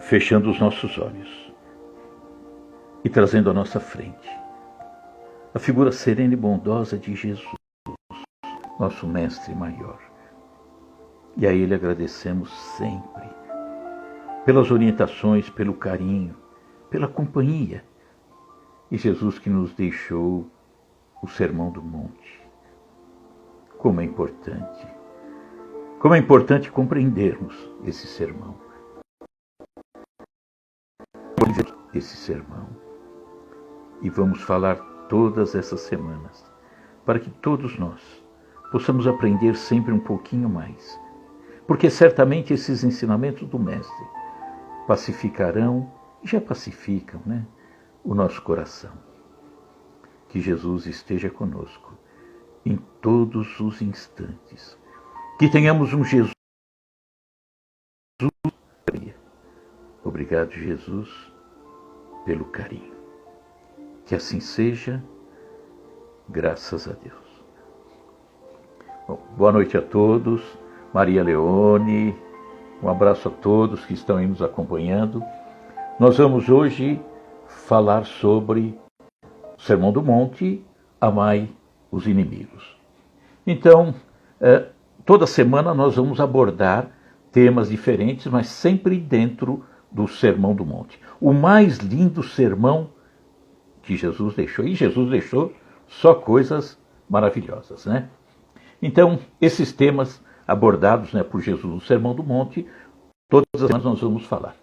fechando os nossos olhos e trazendo à nossa frente a figura serena e bondosa de Jesus, nosso Mestre Maior. E a Ele agradecemos sempre pelas orientações, pelo carinho, pela companhia. E Jesus que nos deixou o Sermão do Monte. Como é importante compreendermos esse sermão. Esse sermão. E vamos falar todas essas semanas, para que todos nós possamos aprender sempre um pouquinho mais. Porque certamente esses ensinamentos do Mestre pacificarão, e já pacificam, o nosso coração. Que Jesus esteja conosco em todos os instantes. Que tenhamos um Jesus. Obrigado, Jesus, pelo carinho. Que assim seja, graças a Deus. Bom, boa noite a todos. Maria Leone, um abraço a todos que estão aí nos acompanhando. Nós vamos hoje falar sobre o Sermão do Monte, amai os inimigos. Então, toda semana nós vamos abordar temas diferentes, mas sempre dentro do Sermão do Monte. O mais lindo sermão que Jesus deixou, e Jesus deixou só coisas maravilhosas, Então, esses temas abordados por Jesus no Sermão do Monte, todas as semanas nós vamos falar.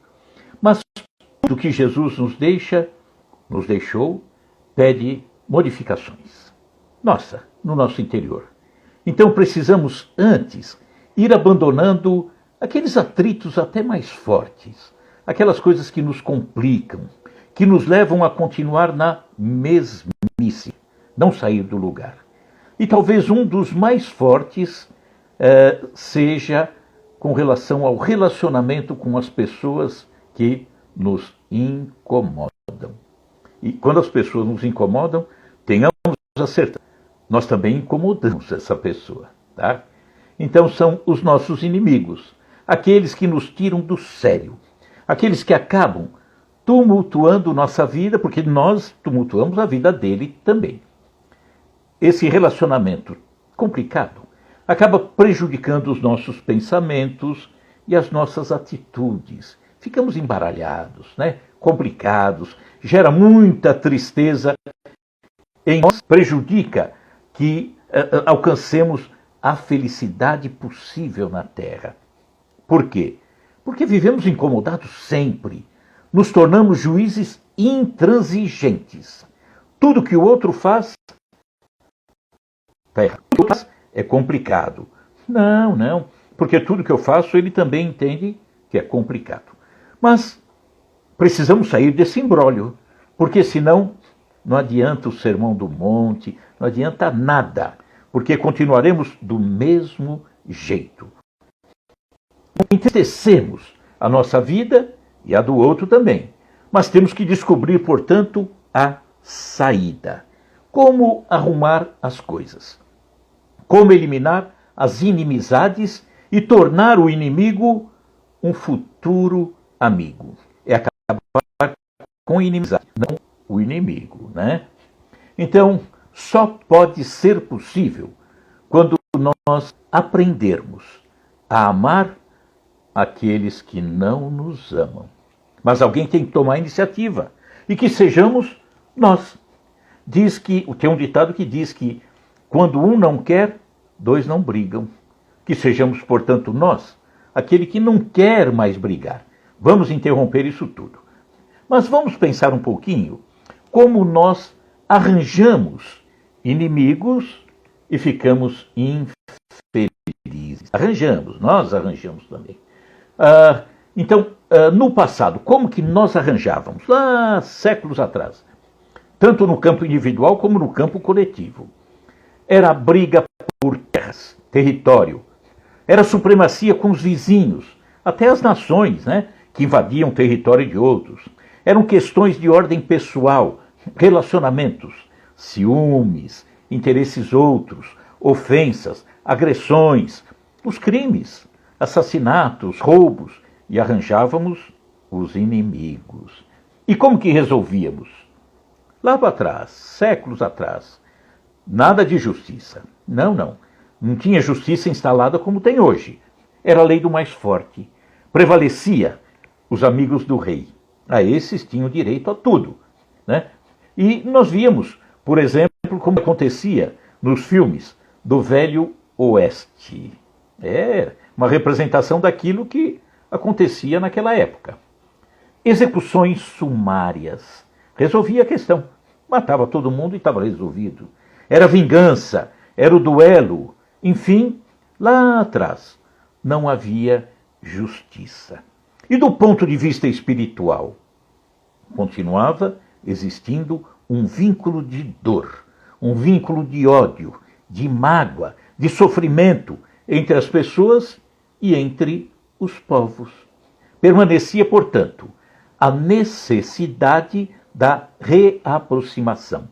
Mas tudo que Jesus nos deixou, pede modificações. No nosso interior. Então precisamos antes ir abandonando aqueles atritos até mais fortes, aquelas coisas que nos complicam, que nos levam a continuar na mesmice, não sair do lugar. E talvez um dos mais fortes seja com relação ao relacionamento com as pessoas que nos incomodam. E quando as pessoas nos incomodam, tenhamos a certeza, nós também incomodamos essa pessoa, tá? Então são os nossos inimigos, aqueles que nos tiram do sério, aqueles que acabam tumultuando nossa vida, porque nós tumultuamos a vida dele também. Esse relacionamento complicado acaba prejudicando os nossos pensamentos e as nossas atitudes. Ficamos embaralhados, complicados, gera muita tristeza em nós, prejudica que alcancemos a felicidade possível na Terra. Por quê? Porque vivemos incomodados sempre, nos tornamos juízes intransigentes. Tudo que o outro faz está errado. Tudo que faz é complicado. Não, porque tudo que eu faço ele também entende que é complicado. Mas precisamos sair desse imbróglio, porque senão não adianta o Sermão do Monte, não adianta nada, porque continuaremos do mesmo jeito. Entristecemos a nossa vida e a do outro também, mas temos que descobrir, portanto, a saída. Como arrumar as coisas. Como eliminar as inimizades e tornar o inimigo um futuro amigo. É acabar com inimizade, não o inimigo, Então, só pode ser possível quando nós aprendermos a amar aqueles que não nos amam. Mas alguém tem que tomar a iniciativa e que sejamos nós. Tem um ditado que diz que quando um não quer, dois não brigam. Que sejamos, portanto, nós, aquele que não quer mais brigar. Vamos interromper isso tudo. Mas vamos pensar um pouquinho como nós arranjamos inimigos e ficamos infelizes. Nós arranjamos também. Então, no passado, como que nós arranjávamos? Lá, séculos atrás. Tanto no campo individual como no campo coletivo. Era a briga por terras, território. Era a supremacia com os vizinhos, até as nações, que invadiam território de outros. Eram questões de ordem pessoal, relacionamentos, ciúmes, interesses outros, ofensas, agressões, os crimes, assassinatos, roubos, e arranjávamos os inimigos. E como que resolvíamos? Lá para trás, séculos atrás, nada de justiça. Não, não. Não tinha justiça instalada como tem hoje. Era a lei do mais forte. Prevalecia os amigos do rei. A esses tinham direito a tudo, né? E nós víamos, por exemplo, como acontecia nos filmes do Velho Oeste. É uma representação daquilo que acontecia naquela época. Execuções sumárias. Resolvia a questão. Matava todo mundo e estava resolvido. Era vingança, era o duelo. Enfim, lá atrás não havia justiça. E do ponto de vista espiritual, continuava existindo um vínculo de dor, um vínculo de ódio, de mágoa, de sofrimento entre as pessoas e entre os povos. Permanecia, portanto, a necessidade da reaproximação.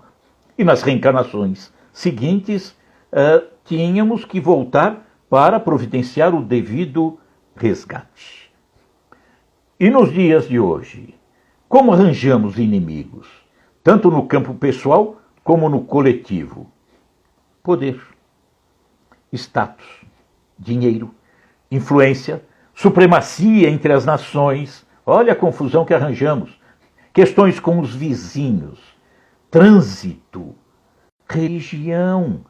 E nas reencarnações seguintes, tínhamos que voltar para providenciar o devido resgate. E nos dias de hoje, como arranjamos inimigos, tanto no campo pessoal como no coletivo? Poder, status, dinheiro, influência, supremacia entre as nações. Olha a confusão que arranjamos. Questões com os vizinhos, trânsito, religião.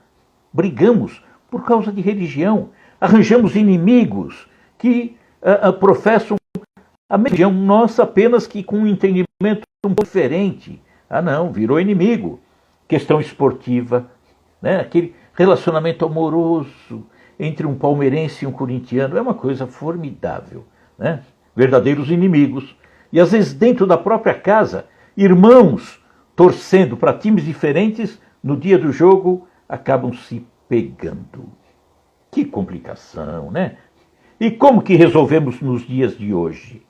Brigamos por causa de religião. Arranjamos inimigos que professam a religião nossa apenas que com um entendimento um pouco diferente. Ah não, virou inimigo. Questão esportiva, né? Aquele relacionamento amoroso entre um palmeirense e um corintiano é uma coisa formidável, né? Verdadeiros inimigos. E às vezes dentro da própria casa, irmãos torcendo para times diferentes, no dia do jogo acabam se pegando. Que complicação, né? E como que resolvemos nos dias de hoje?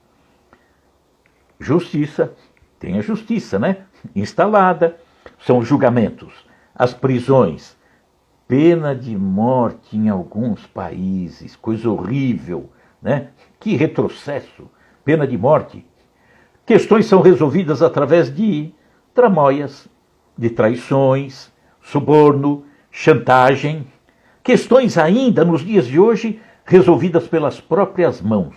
Justiça, tem a justiça, né? Instalada, são os julgamentos, as prisões, pena de morte em alguns países, coisa horrível, né? Que retrocesso, pena de morte. Questões são resolvidas através de tramóias, de traições, suborno, chantagem. Questões ainda nos dias de hoje resolvidas pelas próprias mãos.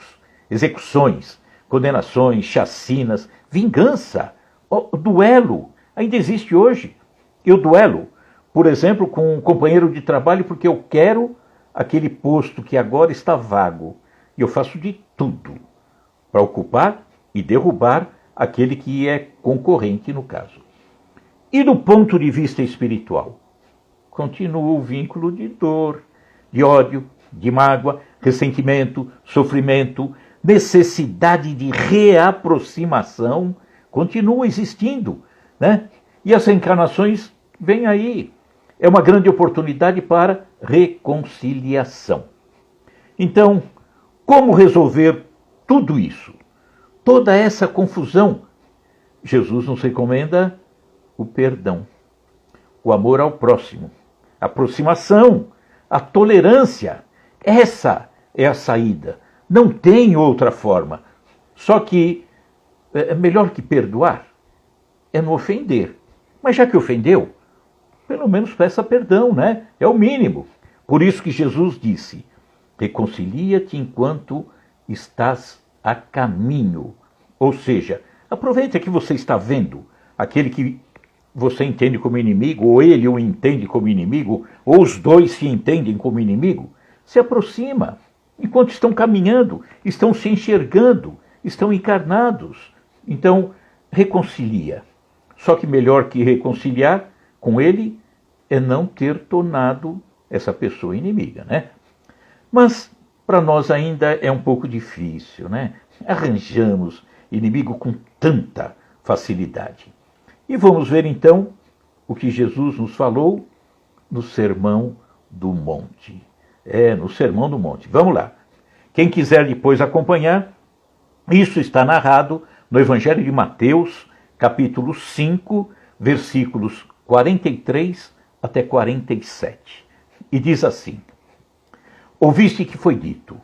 Execuções, condenações, chacinas, vingança, o duelo. Ainda existe hoje. Eu duelo, por exemplo, com um companheiro de trabalho porque eu quero aquele posto que agora está vago. E eu faço de tudo para ocupar e derrubar aquele que é concorrente no caso. E do ponto de vista espiritual, continua o vínculo de dor, de ódio, de mágoa, ressentimento, sofrimento, necessidade de reaproximação, continua existindo, né? E as reencarnações vêm aí. É uma grande oportunidade para reconciliação. Então, como resolver tudo isso? Toda essa confusão? Jesus nos recomenda o perdão, o amor ao próximo, a aproximação, a tolerância. Essa é a saída. Não tem outra forma. Só que é melhor que perdoar é não ofender. Mas já que ofendeu, pelo menos peça perdão, né? É o mínimo. Por isso que Jesus disse: reconcilia-te enquanto estás a caminho. Ou seja, aproveita que você está vendo aquele que você entende como inimigo, ou ele o entende como inimigo, ou os dois se entendem como inimigo. Se aproxima. Enquanto estão caminhando, estão se enxergando, estão encarnados. Então, reconcilia. Só que melhor que reconciliar com ele é não ter tornado essa pessoa inimiga, né? Mas para nós ainda é um pouco difícil, né? Arranjamos inimigo com tanta facilidade. E vamos ver então o que Jesus nos falou no Sermão do Monte. No Sermão do Monte. Vamos lá. Quem quiser depois acompanhar, isso está narrado no Evangelho de Mateus, capítulo 5, versículos 43 até 47. E diz assim: ouviste que foi dito: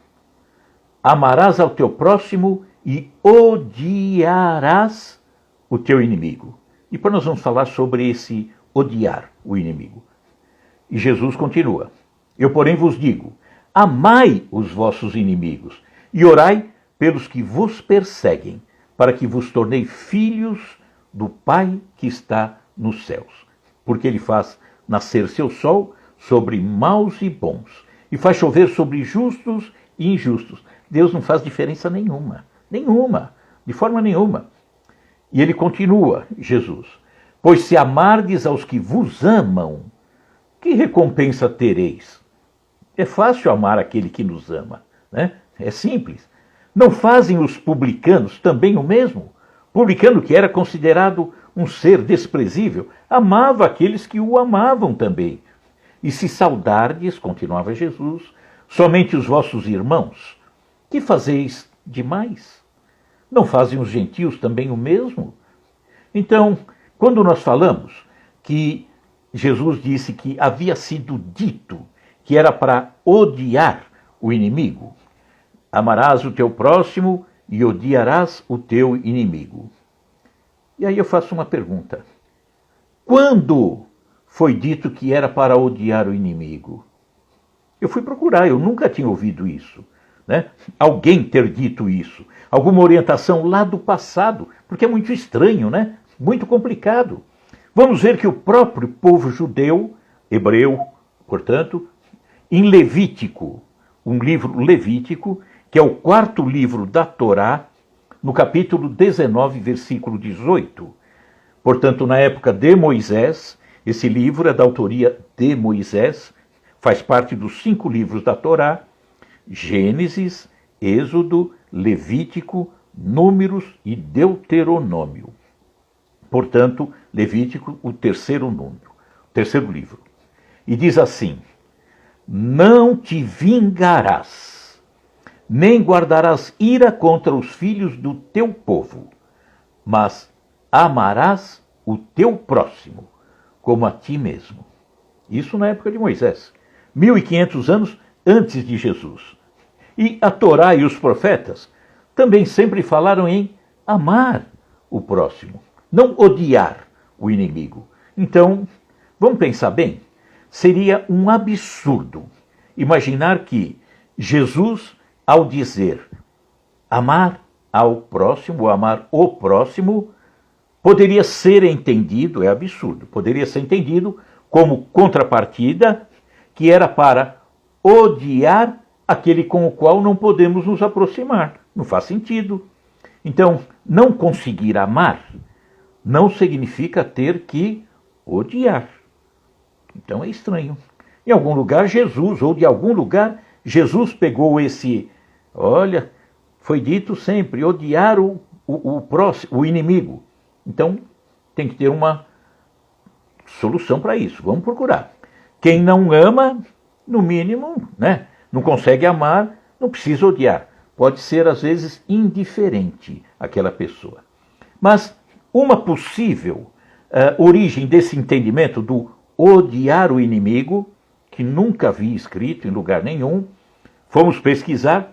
amarás ao teu próximo e odiarás o teu inimigo. E depois nós vamos falar sobre esse odiar o inimigo. E Jesus continua: eu, porém, vos digo, amai os vossos inimigos e orai pelos que vos perseguem, para que vos tornei filhos do Pai que está nos céus. Porque ele faz nascer seu sol sobre maus e bons, e faz chover sobre justos e injustos. Deus não faz diferença nenhuma, de forma nenhuma. E ele continua, Jesus: pois se amardes aos que vos amam, que recompensa tereis? É fácil amar aquele que nos ama, né? É simples. Não fazem os publicanos também o mesmo? Publicano, que era considerado um ser desprezível, amava aqueles que o amavam também. E se saudardes, continuava Jesus, somente os vossos irmãos, que fazeis demais? Não fazem os gentios também o mesmo? Então, quando nós falamos que Jesus disse que havia sido dito que era para odiar o inimigo, amarás o teu próximo e odiarás o teu inimigo. E aí eu faço uma pergunta: quando foi dito que era para odiar o inimigo? Eu fui procurar, eu nunca tinha ouvido isso, né? Alguém ter dito isso, alguma orientação lá do passado, porque é muito estranho, né? Muito complicado. Vamos ver que o próprio povo judeu, hebreu, portanto, em Levítico, um livro Levítico, que é o 4º livro da Torá, no capítulo 19, versículo 18. Portanto, na época de Moisés, esse livro é da autoria de Moisés, faz parte dos 5 livros da Torá: Gênesis, Êxodo, Levítico, Números e Deuteronômio. Portanto, Levítico, o 3º número, o 3º livro. E diz assim: não te vingarás, nem guardarás ira contra os filhos do teu povo, mas amarás o teu próximo como a ti mesmo. Isso na época de Moisés, 1500 anos antes de Jesus. E a Torá e os profetas também sempre falaram em amar o próximo, não odiar o inimigo. Então, vamos pensar bem, seria um absurdo imaginar que Jesus, ao dizer amar ao próximo, amar o próximo, poderia ser entendido, é absurdo, poderia ser entendido como contrapartida, que era para odiar aquele com o qual não podemos nos aproximar. Não faz sentido. Então, não conseguir amar não significa ter que odiar. Então é estranho. Em algum lugar Jesus, ou de algum lugar, Jesus pegou esse, olha, foi dito sempre, odiar o próximo, o inimigo. Então tem que ter uma solução para isso. Vamos procurar. Quem não ama, no mínimo, né, não consegue amar, não precisa odiar. Pode ser, às vezes, indiferente àquela pessoa. Mas uma possível origem desse entendimento do odiar o inimigo, que nunca vi escrito em lugar nenhum, fomos pesquisar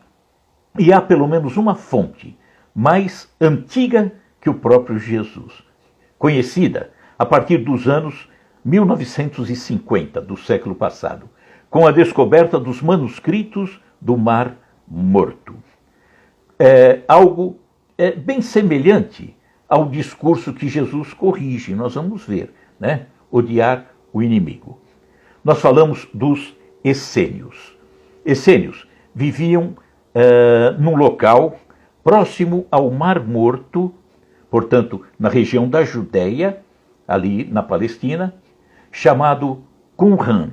e há pelo menos uma fonte mais antiga que o próprio Jesus, conhecida a partir dos anos 1950 do século passado, com a descoberta dos manuscritos do Mar Morto. É algo bem semelhante ao discurso que Jesus corrige, nós vamos ver, né? Odiar o inimigo. Nós falamos dos essênios. Essênios viviam num local próximo ao Mar Morto, portanto, na região da Judéia, ali na Palestina, chamado Qumran.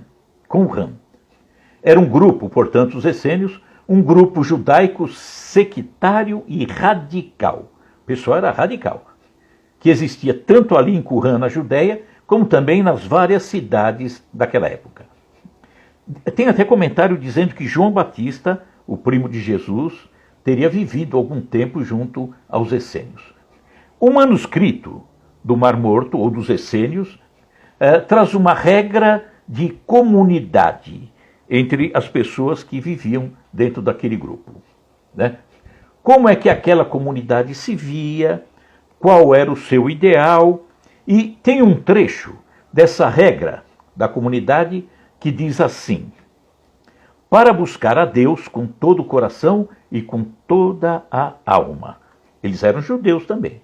Era um grupo, portanto, os essênios, um grupo judaico sectário e radical. O pessoal era radical, que existia tanto ali em Qumran, na Judéia, como também nas várias cidades daquela época. Tem até comentário dizendo que João Batista, o primo de Jesus, teria vivido algum tempo junto aos essênios. O manuscrito do Mar Morto, ou dos essênios, traz uma regra de comunidade entre as pessoas que viviam dentro daquele grupo, né? como é que aquela comunidade se via, qual era o seu ideal. E tem um trecho dessa regra da comunidade que diz assim: para buscar a Deus com todo o coração e com toda a alma. Eles eram judeus também.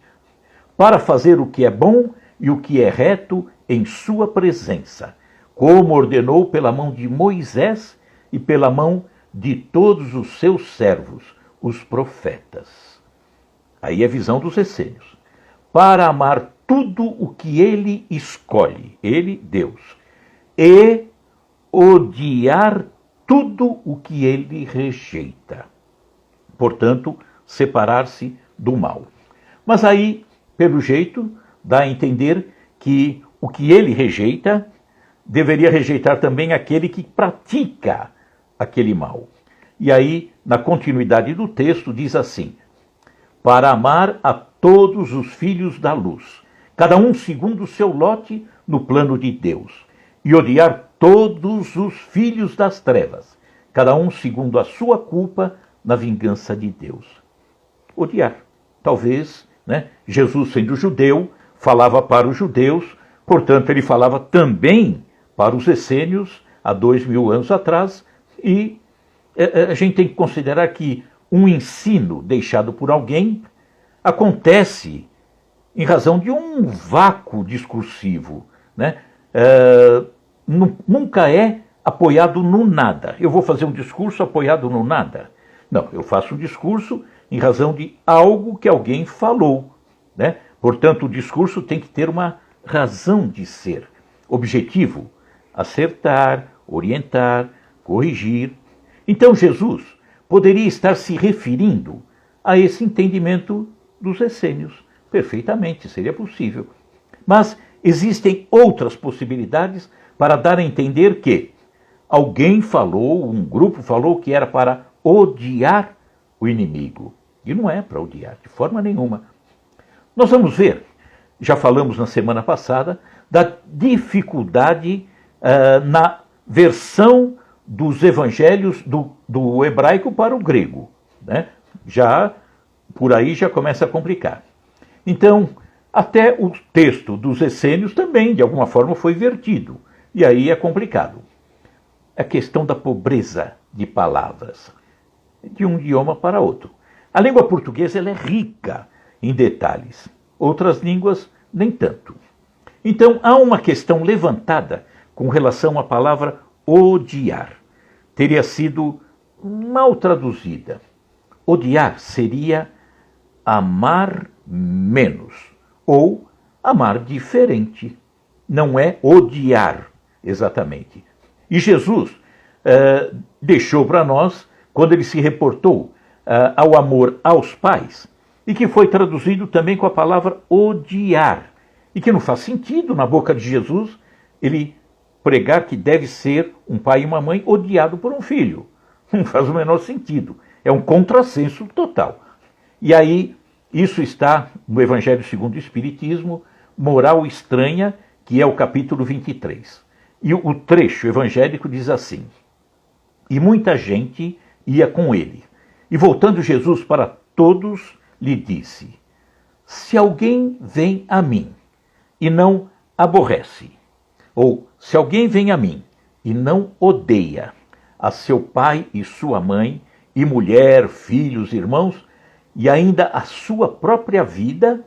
Para fazer o que é bom e o que é reto em sua presença, como ordenou pela mão de Moisés e pela mão de todos os seus servos, os profetas. Aí é a visão dos essênios. Para amar tudo o que ele escolhe, ele, Deus, e odiar tudo o que ele rejeita. Portanto, separar-se do mal. Mas aí, pelo jeito, dá a entender que o que ele rejeita, deveria rejeitar também aquele que pratica aquele mal. E aí, na continuidade do texto, diz assim: para amar a todos os filhos da luz, cada um segundo o seu lote no plano de Deus, e odiar todos os filhos das trevas, cada um segundo a sua culpa na vingança de Deus. Odiar. Talvez, Jesus, sendo judeu, falava para os judeus, portanto ele falava também para os essênios há 2000 anos atrás, e a gente tem que considerar que um ensino deixado por alguém acontece em razão de um vácuo discursivo, nunca é apoiado no nada. Eu vou fazer um discurso apoiado no nada. Não, eu faço um discurso em razão de algo que alguém falou, Portanto, o discurso tem que ter uma razão de ser. Objetivo: acertar, orientar, corrigir. Então Jesus poderia estar se referindo a esse entendimento dos essênios. Perfeitamente, seria possível. Mas existem outras possibilidades para dar a entender que alguém falou, um grupo falou que era para odiar o inimigo. E não é para odiar, de forma nenhuma. Nós vamos ver, já falamos na semana passada, da dificuldade na versão dos evangelhos do hebraico para o grego. Já por aí já começa a complicar. Então, até o texto dos essênios também, de alguma forma, foi vertido. E aí é complicado. A questão da pobreza de palavras, de um idioma para outro. A língua portuguesa ela é rica em detalhes. Outras línguas, nem tanto. Então, há uma questão levantada com relação à palavra odiar. Teria sido mal traduzida. Odiar seria amar menos ou amar diferente. Não é odiar exatamente. E Jesus deixou para nós, quando ele se reportou ao amor aos pais, e que foi traduzido também com a palavra odiar, e que não faz sentido na boca de Jesus ele pregar que deve ser um pai e uma mãe odiado por um filho. Não faz o menor sentido. É um contrassenso total. E aí, isso está no Evangelho segundo o Espiritismo, Moral Estranha, que é o capítulo 23. E o trecho evangélico diz assim: e muita gente ia com ele. E voltando Jesus para todos, lhe disse: se alguém vem a mim e não aborrece, ou se alguém vem a mim e não odeia a seu pai e sua mãe, e mulher, filhos, irmãos, e ainda a sua própria vida,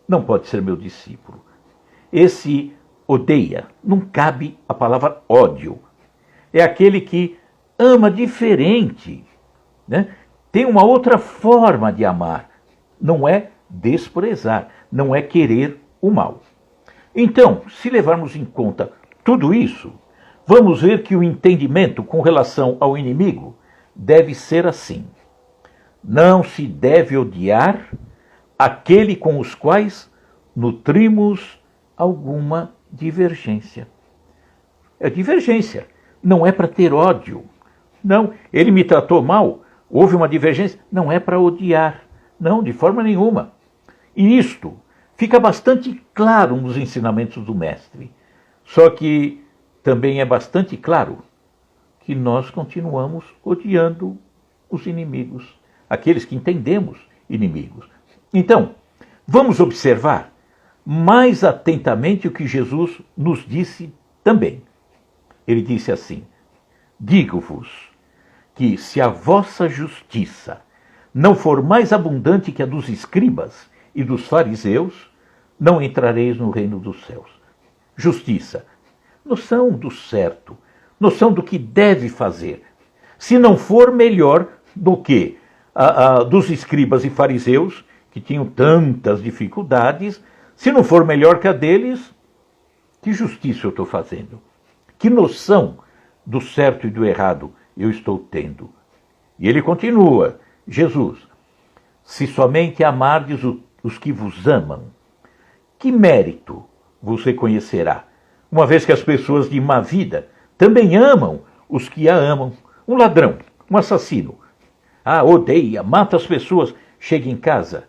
não pode ser meu discípulo. Esse odeia, não cabe a palavra ódio. É aquele que ama diferente, tem uma outra forma de amar. Não é desprezar, não é querer o mal. Então, se levarmos em conta tudo isso, vamos ver que o entendimento com relação ao inimigo deve ser assim: não se deve odiar aquele com os quais nutrimos alguma divergência. É divergência, não é para ter ódio. Não, ele me tratou mal, houve uma divergência, não é para odiar. Não, de forma nenhuma. E isto fica bastante claro nos ensinamentos do Mestre. Só que também é bastante claro que nós continuamos odiando os inimigos. aqueles que entendemos inimigos. Então, vamos observar mais atentamente o que Jesus nos disse também. Ele disse assim: digo-vos que se a vossa justiça não for mais abundante que a dos escribas e dos fariseus, não entrareis no reino dos céus. Justiça, noção do certo, noção do que deve fazer. Se não for melhor do que a dos escribas e fariseus, que tinham tantas dificuldades, se não for melhor que a deles, que justiça eu estou fazendo? Que noção do certo e do errado eu estou tendo? E ele continua, Jesus: se somente amardes os que vos amam, que mérito vos reconhecerá? Uma vez que as pessoas de má vida também amam os que a amam. Um ladrão, um assassino, odeia, mata as pessoas, chega em casa,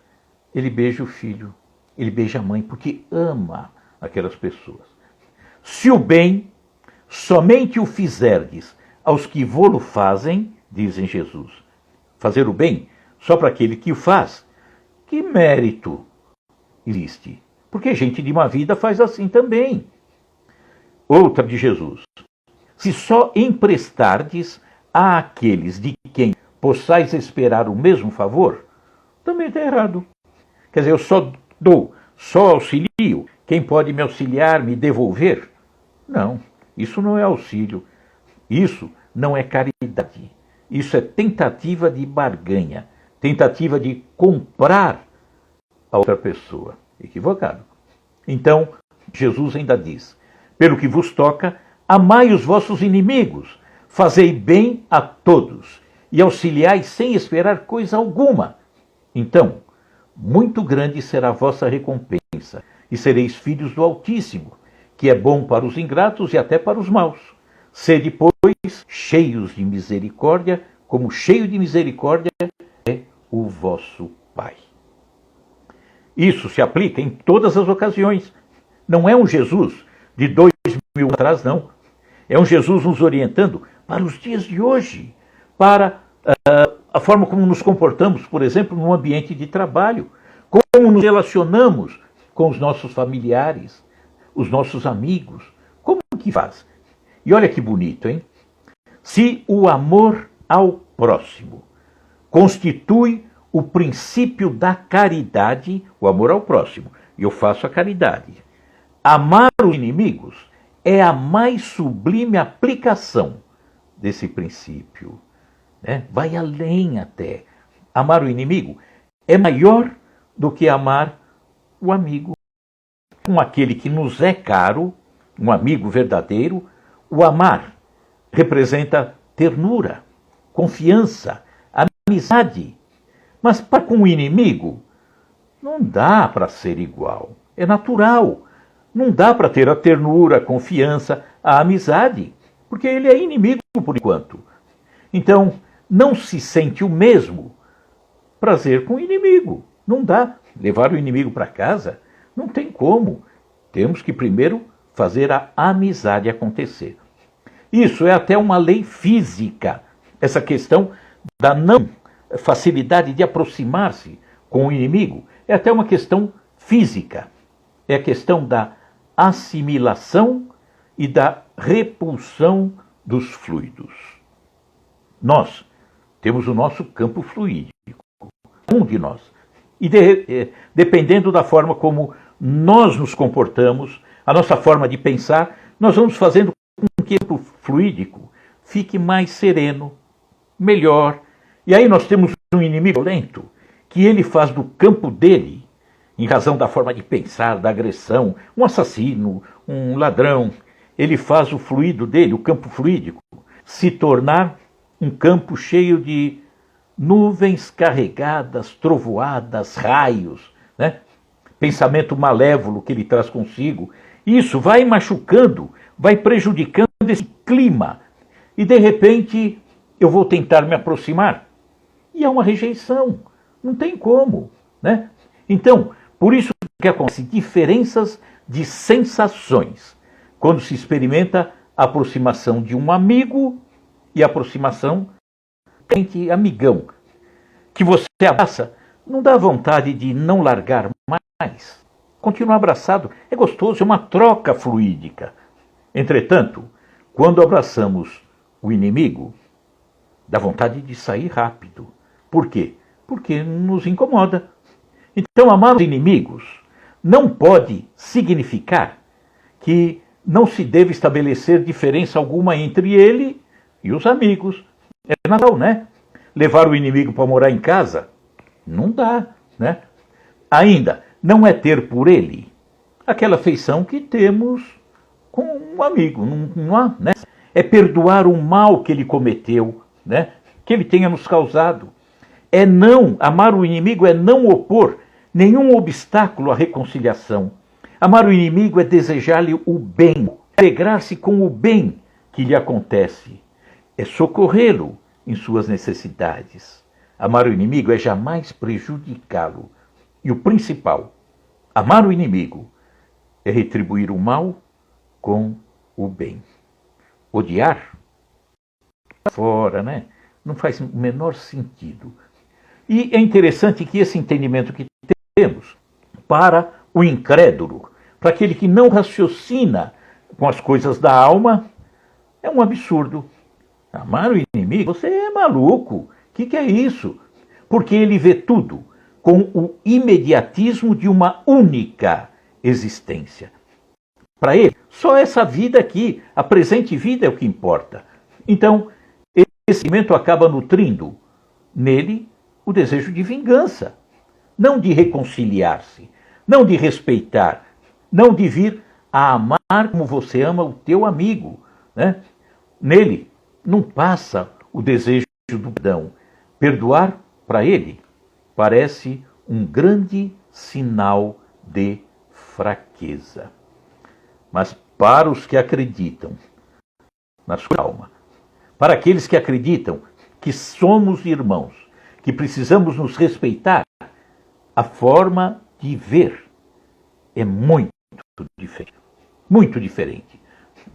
ele beija o filho, ele beija a mãe, porque ama aquelas pessoas. Se o bem somente o fizerdes aos que vô-lo fazem, dizem Jesus, fazer o bem só para aquele que o faz, que mérito existe? Porque gente de má vida faz assim também. Outra de Jesus: se só emprestardes àqueles de quem possais esperar o mesmo favor, também está errado. Quer dizer, eu só dou, só auxilio quem pode me auxiliar, me devolver. Não, isso não é auxílio. Isso não é caridade. Isso é tentativa de barganha, tentativa de comprar a outra pessoa. Equivocado. Então, Jesus ainda diz: pelo que vos toca, amai os vossos inimigos, fazei bem a todos e auxiliai sem esperar coisa alguma. Então, muito grande será a vossa recompensa, e sereis filhos do Altíssimo, que é bom para os ingratos e até para os maus. Sede, pois, cheios de misericórdia, como cheio de misericórdia é o vosso Pai. Isso se aplica em todas as ocasiões. Não é um Jesus de 2000 anos atrás, não. É um Jesus nos orientando para os dias de hoje, para a forma como nos comportamos, por exemplo, no ambiente de trabalho, como nos relacionamos com os nossos familiares, os nossos amigos, como que faz? E olha que bonito, hein? Se o amor ao próximo constitui o princípio da caridade, o amor ao próximo, eu faço a caridade. Amar os inimigos é a mais sublime aplicação desse princípio. Né? Vai além até. Amar o inimigo é maior do que amar o amigo. Com aquele que nos é caro, um amigo verdadeiro, o amar representa ternura, confiança, amizade. Mas para com o inimigo, não dá para ser igual. É natural. Não dá para ter a ternura, a confiança, a amizade, porque ele é inimigo por enquanto. Então, não se sente o mesmo prazer com o inimigo. Não dá. Levar o inimigo para casa, não tem como. Temos que primeiro fazer a amizade acontecer. Isso é até uma lei física. Essa questão da não facilidade de aproximar-se com o inimigo é até uma questão física. É a questão da assimilação e da repulsão dos fluidos. Nós temos o nosso campo fluídico, um de nós. E dependendo da forma como nós nos comportamos, a nossa forma de pensar, nós vamos fazendo com que o campo fluídico fique mais sereno, melhor. E aí nós temos um inimigo violento, que ele faz do campo dele, em razão da forma de pensar, da agressão, um assassino, um ladrão, ele faz o fluido dele, o campo fluídico, se tornar um campo cheio de nuvens carregadas, trovoadas, raios, né? Pensamento malévolo que ele traz consigo. Isso vai machucando, vai prejudicando esse clima. E de repente eu vou tentar me aproximar. E é uma rejeição. Não tem como, né? Então, por isso que acontece diferenças de sensações quando se experimenta a aproximação de um amigo e a aproximação de amigão. que você abraça, não dá vontade de não largar mais. Continuar abraçado é gostoso, é uma troca fluídica. Entretanto, quando abraçamos o inimigo, dá vontade de sair rápido. Por quê? Porque nos incomoda. Então, amar os inimigos não pode significar que não se deve estabelecer diferença alguma entre ele e os amigos. É natural, né? Levar o inimigo para morar em casa? Não dá, né? Ainda, não é ter por ele aquela afeição que temos com um amigo, não há, né? É perdoar o mal que ele cometeu, né? Que ele tenha nos causado. É não, amar o inimigo é não opor nenhum obstáculo à reconciliação. Amar o inimigo é desejar-lhe o bem, alegrar-se com o bem que lhe acontece, é socorrê-lo em suas necessidades. Amar o inimigo é jamais prejudicá-lo. E o principal, amar o inimigo é retribuir o mal com o bem. Odiar? Fora, né? Não faz o menor sentido. E é interessante que esse entendimento que temos para o incrédulo, para aquele que não raciocina com as coisas da alma, é um absurdo. Amar o inimigo? Você é maluco. O que é isso? Porque ele vê tudo com o imediatismo de uma única existência. Para ele, só essa vida aqui, a presente vida é o que importa. Então, esse sentimento acaba nutrindo nele o desejo de vingança, não de reconciliar-se, não de respeitar, não de vir a amar como você ama o teu amigo, né? Nele não passa o desejo do perdão. Perdoar, para ele, parece um grande sinal de fraqueza. Mas para os que acreditam na sua alma, para aqueles que acreditam que somos irmãos, que precisamos nos respeitar, a forma de ver é muito diferente. Muito diferente.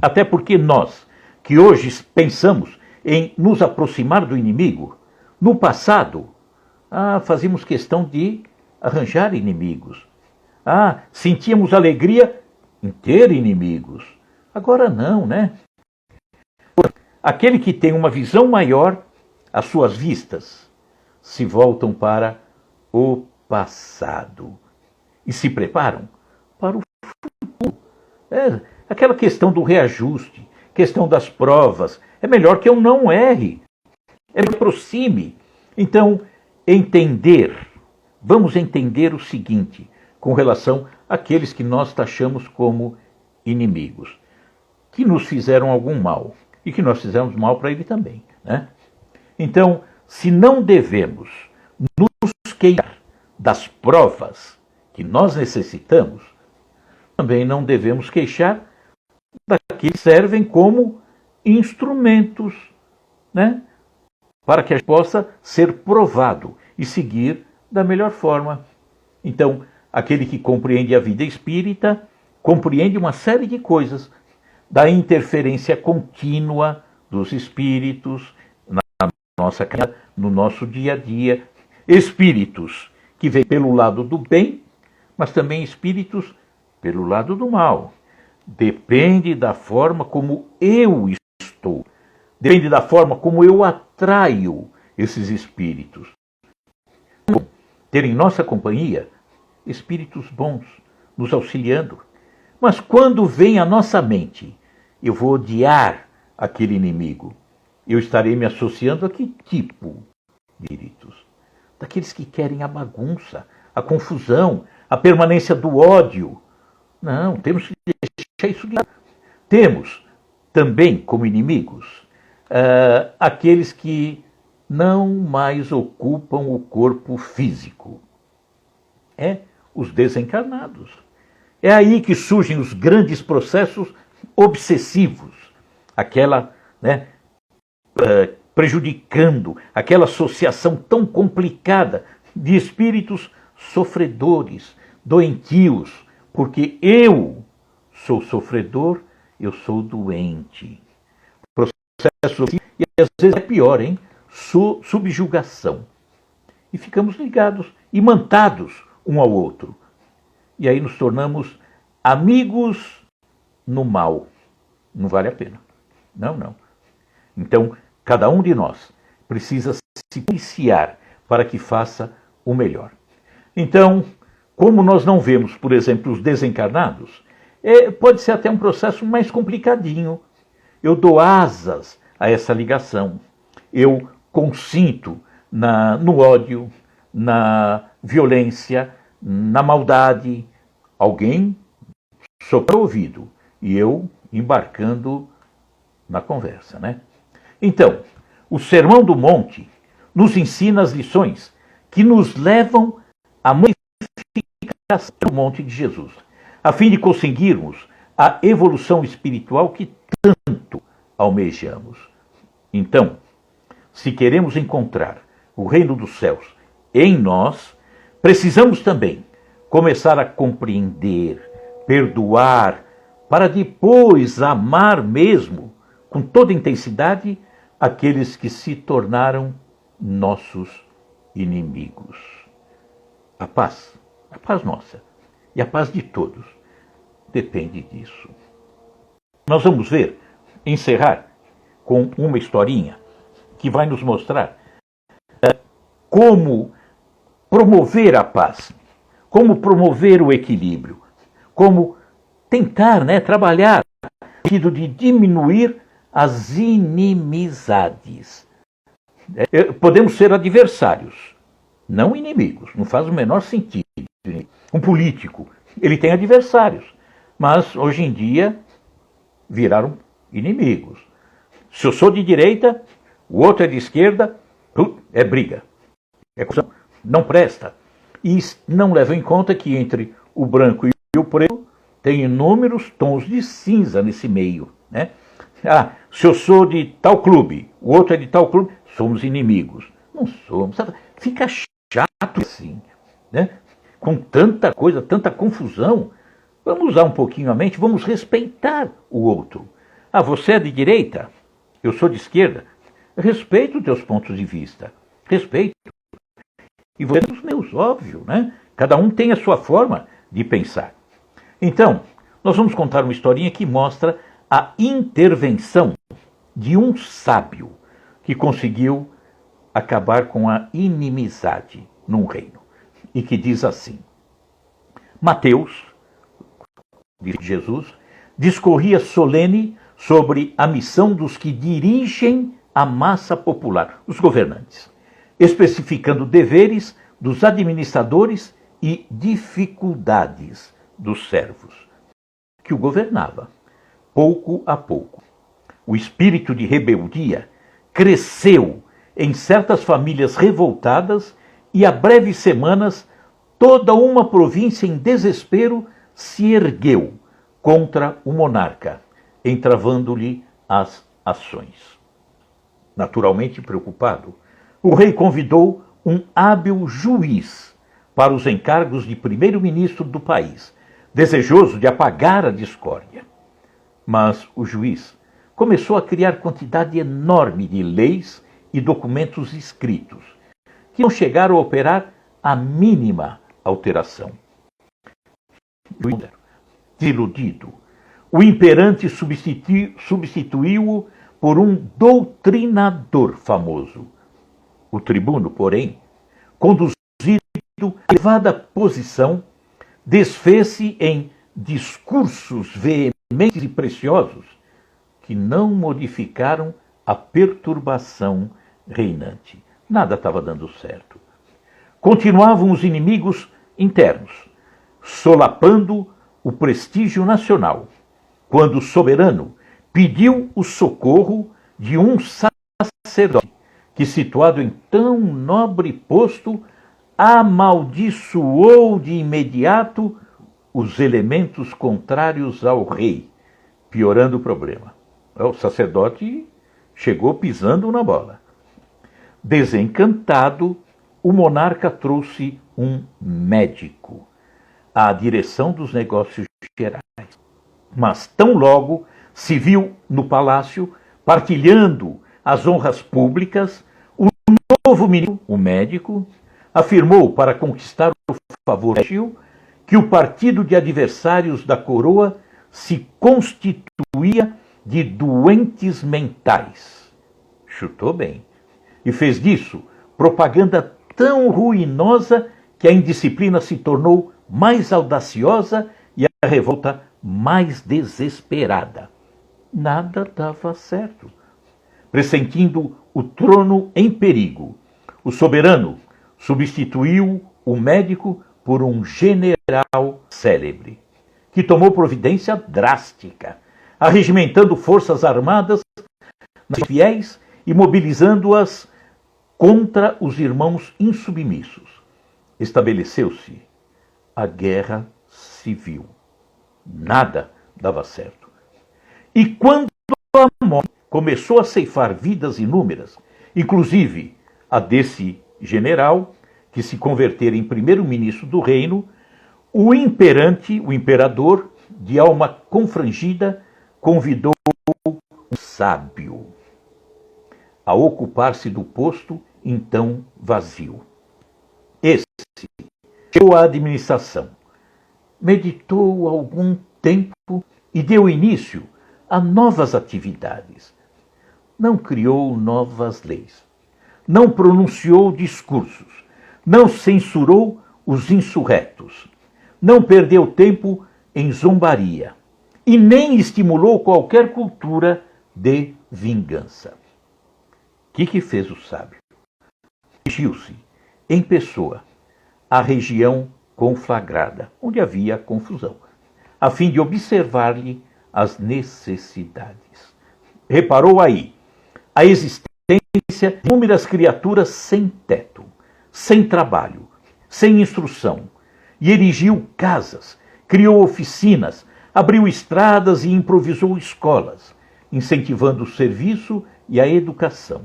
Até porque nós, que hoje pensamos em nos aproximar do inimigo, no passado, fazíamos questão de arranjar inimigos. Sentíamos alegria em ter inimigos. Agora não, né? Aquele que tem uma visão maior, as suas vistas se voltam para o passado e se preparam para o futuro. Aquela questão do reajuste, questão das provas. É melhor que eu não erre. Me aproxime. Então, vamos entender o seguinte, com relação àqueles que nós taxamos como inimigos, que nos fizeram algum mal e que nós fizemos mal para ele também, né? Então, se não devemos nos queixar das provas que nós necessitamos, também não devemos queixar daqueles que servem como instrumentos, né? Para que a gente possa ser provado e seguir da melhor forma. Então, aquele que compreende a vida espírita, compreende uma série de coisas da interferência contínua dos espíritos na nossa casa, no nosso dia a dia. Espíritos que vêm pelo lado do bem, mas também espíritos pelo lado do mal. Depende da forma como eu estou. Depende da forma como eu atraio esses espíritos. Ter em nossa companhia espíritos bons, nos auxiliando. Mas quando vem à nossa mente, eu vou odiar aquele inimigo, eu estarei me associando a que tipo de espíritos? Daqueles que querem a bagunça, a confusão, a permanência do ódio. Não, temos que deixar isso de lado. Temos também como inimigos aqueles que não mais ocupam o corpo físico. Os desencarnados. É aí que surgem os grandes processos obsessivos, aquela, prejudicando aquela associação tão complicada de espíritos sofredores, doentios, porque eu sou sofredor, eu sou doente. Processo, e às vezes é pior, subjugação. e ficamos ligados, imantados um ao outro. E aí nos tornamos amigos no mal. Não vale a pena. Não, não. Então, cada um de nós precisa se policiar para que faça o melhor. Então, como nós não vemos, por exemplo, os desencarnados, pode ser até um processo mais complicadinho. Eu dou asas a essa ligação. Eu consinto no ódio, na violência, na maldade. Alguém sopra o ouvido e eu embarcando na conversa, né? Então, o Sermão do Monte nos ensina as lições que nos levam à modificação do monte de Jesus, a fim de conseguirmos a evolução espiritual que tanto almejamos. Então, se queremos encontrar o reino dos céus em nós, precisamos também começar a compreender, perdoar, para depois amar mesmo, com toda intensidade, aqueles que se tornaram nossos inimigos. A paz nossa e a paz de todos depende disso. Nós vamos encerrar com uma historinha que vai nos mostrar como promover a paz, como promover o equilíbrio, como tentar, trabalhar no sentido de diminuir as inimizades. Podemos ser adversários, não inimigos, não faz o menor sentido. Um político, ele tem adversários, mas hoje em dia viraram inimigos. Se eu sou de direita, o outro é de esquerda, é briga. Não presta. E não leva em conta que entre o branco e o preto tem inúmeros tons de cinza nesse meio, né? Se eu sou de tal clube, o outro é de tal clube, somos inimigos. Não somos. Fica chato assim, né? Com tanta coisa, tanta confusão. Vamos usar um pouquinho a mente, vamos respeitar o outro. Você é de direita, eu sou de esquerda. Respeito os teus pontos de vista. Respeito. E você é os meus, óbvio, né? Cada um tem a sua forma de pensar. Então, nós vamos contar uma historinha que mostra a intervenção de um sábio que conseguiu acabar com a inimizade num reino. E que diz assim: Mateus, de Jesus, discorria solene sobre a missão dos que dirigem a massa popular, os governantes, especificando deveres dos administradores e dificuldades dos servos, que o governava. Pouco a pouco, o espírito de rebeldia cresceu em certas famílias revoltadas e, a breves semanas, toda uma província em desespero se ergueu contra o monarca, entravando-lhe as ações. Naturalmente preocupado, o rei convidou um hábil juiz para os encargos de primeiro-ministro do país, desejoso de apagar a discórdia. Mas o juiz começou a criar quantidade enorme de leis e documentos escritos, que não chegaram a operar a mínima alteração. Desiludido, o imperante substituiu-o por um doutrinador famoso. O tribuno, porém, conduzido à elevada posição, desfez-se em discursos veementes e preciosos que não modificaram a perturbação reinante. Nada estava dando certo. Continuavam os inimigos internos, solapando o prestígio nacional, quando o soberano pediu o socorro de um sacerdote que, situado em tão nobre posto, amaldiçoou de imediato os elementos contrários ao rei, piorando o problema. O sacerdote chegou pisando na bola. Desencantado, o monarca trouxe um médico à direção dos negócios gerais. Mas tão logo se viu no palácio, partilhando as honras públicas, o novo ministro, o médico, afirmou, para conquistar o favor que o partido de adversários da coroa se constituía de doentes mentais. Chutou bem. E fez disso propaganda tão ruinosa que a indisciplina se tornou mais audaciosa e a revolta mais desesperada. Nada dava certo. Pressentindo o trono em perigo, o soberano substituiu o médico por um general célebre, que tomou providência drástica, arregimentando forças armadas nas fiéis e mobilizando-as contra os irmãos insubmissos. Estabeleceu-se a guerra civil. Nada dava certo. E quando a morte começou a ceifar vidas inúmeras, inclusive a desse general, que se convertera em primeiro-ministro do reino, o imperador, de alma confrangida, convidou um sábio a ocupar-se do posto então vazio. Esse chegou à administração, meditou algum tempo e deu início a novas atividades. Não criou novas leis, não pronunciou discursos, não censurou os insurretos, não perdeu tempo em zombaria e nem estimulou qualquer cultura de vingança. O que fez o sábio? Dirigiu-se em pessoa à região conflagrada, onde havia confusão, a fim de observar-lhe as necessidades. Reparou aí a existência de inúmeras criaturas sem teto, sem trabalho, sem instrução, e erigiu casas, criou oficinas, abriu estradas e improvisou escolas, incentivando o serviço e a educação,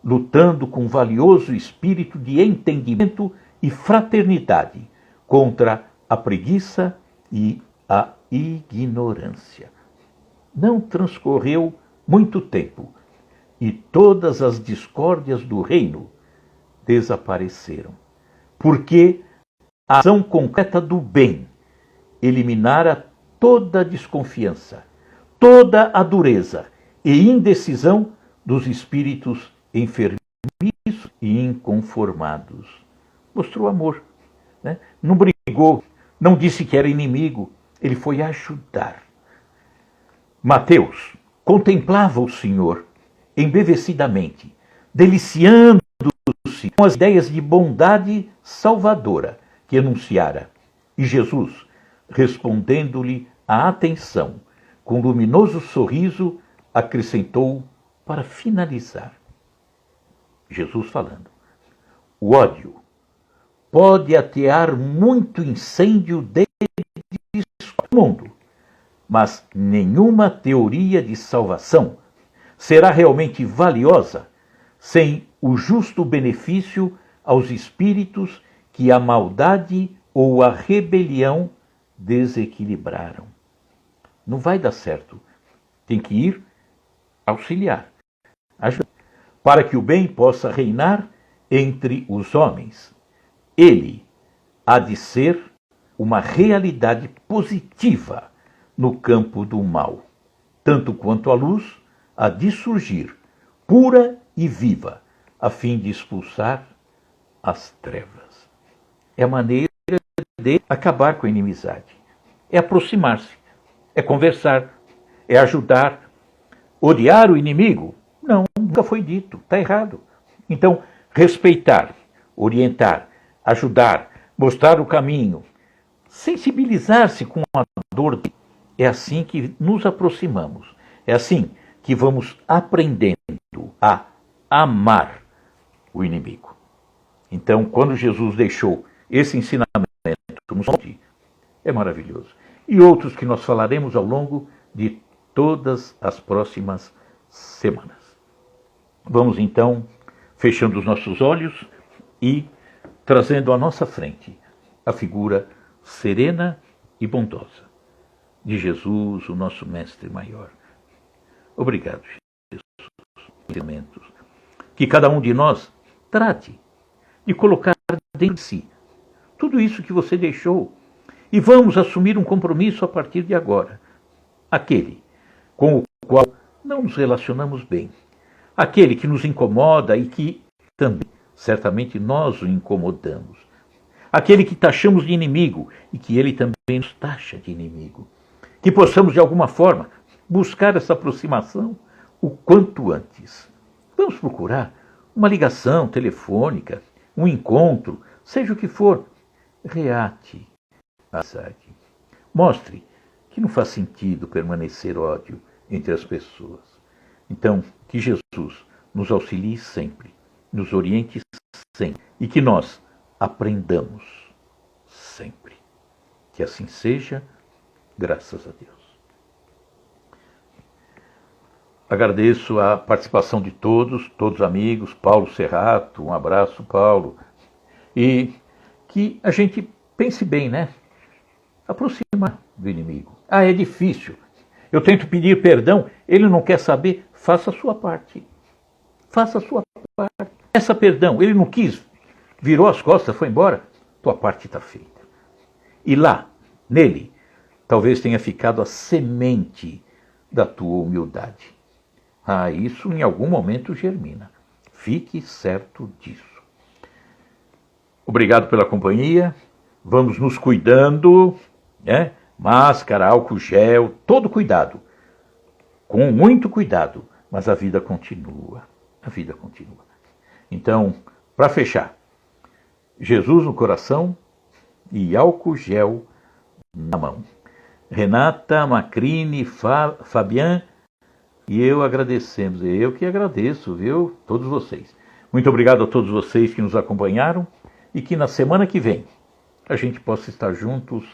lutando com valioso espírito de entendimento e fraternidade contra a preguiça e a ignorância. Não transcorreu muito tempo e todas as discórdias do reino desapareceram, porque a ação concreta do bem eliminara toda a desconfiança, toda a dureza e indecisão dos espíritos enfermizos e inconformados. Mostrou amor, né? Não brigou, não disse que era inimigo, ele foi ajudar. Mateus contemplava o Senhor embevecidamente, deliciando-se com as ideias de bondade salvadora que anunciara. E Jesus, respondendo-lhe a atenção, com luminoso sorriso, acrescentou para finalizar. Jesus falando: o ódio pode atear muito incêndio desde o mundo, mas nenhuma teoria de salvação será realmente valiosa sem o justo benefício aos espíritos que a maldade ou a rebelião desequilibraram. Não vai dar certo. Tem que ir auxiliar, ajudar, para que o bem possa reinar entre os homens. Ele há de ser uma realidade positiva no campo do mal, tanto quanto a luz há de surgir, pura e viva, a fim de expulsar as trevas. É a maneira de acabar com a inimizade. É aproximar-se, é conversar, é ajudar. Odiar o inimigo? Não, nunca foi dito, está errado. Então, respeitar, orientar, ajudar, mostrar o caminho, sensibilizar-se com a dor, é assim que nos aproximamos, é assim que vamos aprendendo a amar o inimigo. Então, quando Jesus deixou esse ensinamento no monte, é maravilhoso. E outros que nós falaremos ao longo de todas as próximas semanas. Vamos então fechando os nossos olhos e trazendo à nossa frente a figura serena e bondosa de Jesus, o nosso Mestre Maior. Obrigado, Jesus. Que cada um de nós trate de colocar dentro de si tudo isso que você deixou e vamos assumir um compromisso a partir de agora. Aquele com o qual não nos relacionamos bem. Aquele que nos incomoda e que também, certamente, nós o incomodamos. Aquele que taxamos de inimigo e que ele também nos taxa de inimigo. Que possamos, de alguma forma, buscar essa aproximação o quanto antes. Vamos procurar uma ligação telefônica, um encontro, seja o que for. Reate a amizade. Mostre que não faz sentido permanecer ódio entre as pessoas. Então, que Jesus nos auxilie sempre, nos oriente sempre e que nós aprendamos sempre. Que assim seja, graças a Deus. Agradeço a participação de todos os amigos, Paulo Serrato, um abraço, Paulo. E que a gente pense bem, né? Aproximar do inimigo. Ah, é difícil. Eu tento pedir perdão, ele não quer saber, faça a sua parte. Faça a sua parte. Peça perdão, ele não quis, virou as costas, foi embora, tua parte está feita. E lá, nele, talvez tenha ficado a semente da tua humildade. Ah, isso em algum momento germina. Fique certo disso. Obrigado pela companhia. Vamos nos cuidando, né? Máscara, álcool gel, todo cuidado. Com muito cuidado. Mas a vida continua. A vida continua. Então, para fechar, Jesus no coração e álcool gel na mão. Renata, Macrini, Fabian e eu agradecemos. Eu que agradeço, viu? Todos vocês. Muito obrigado a todos vocês que nos acompanharam e que na semana que vem a gente possa estar juntos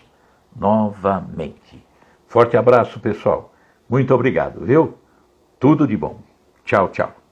novamente. Forte abraço, pessoal. Muito obrigado, viu? Tudo de bom. Tchau, tchau.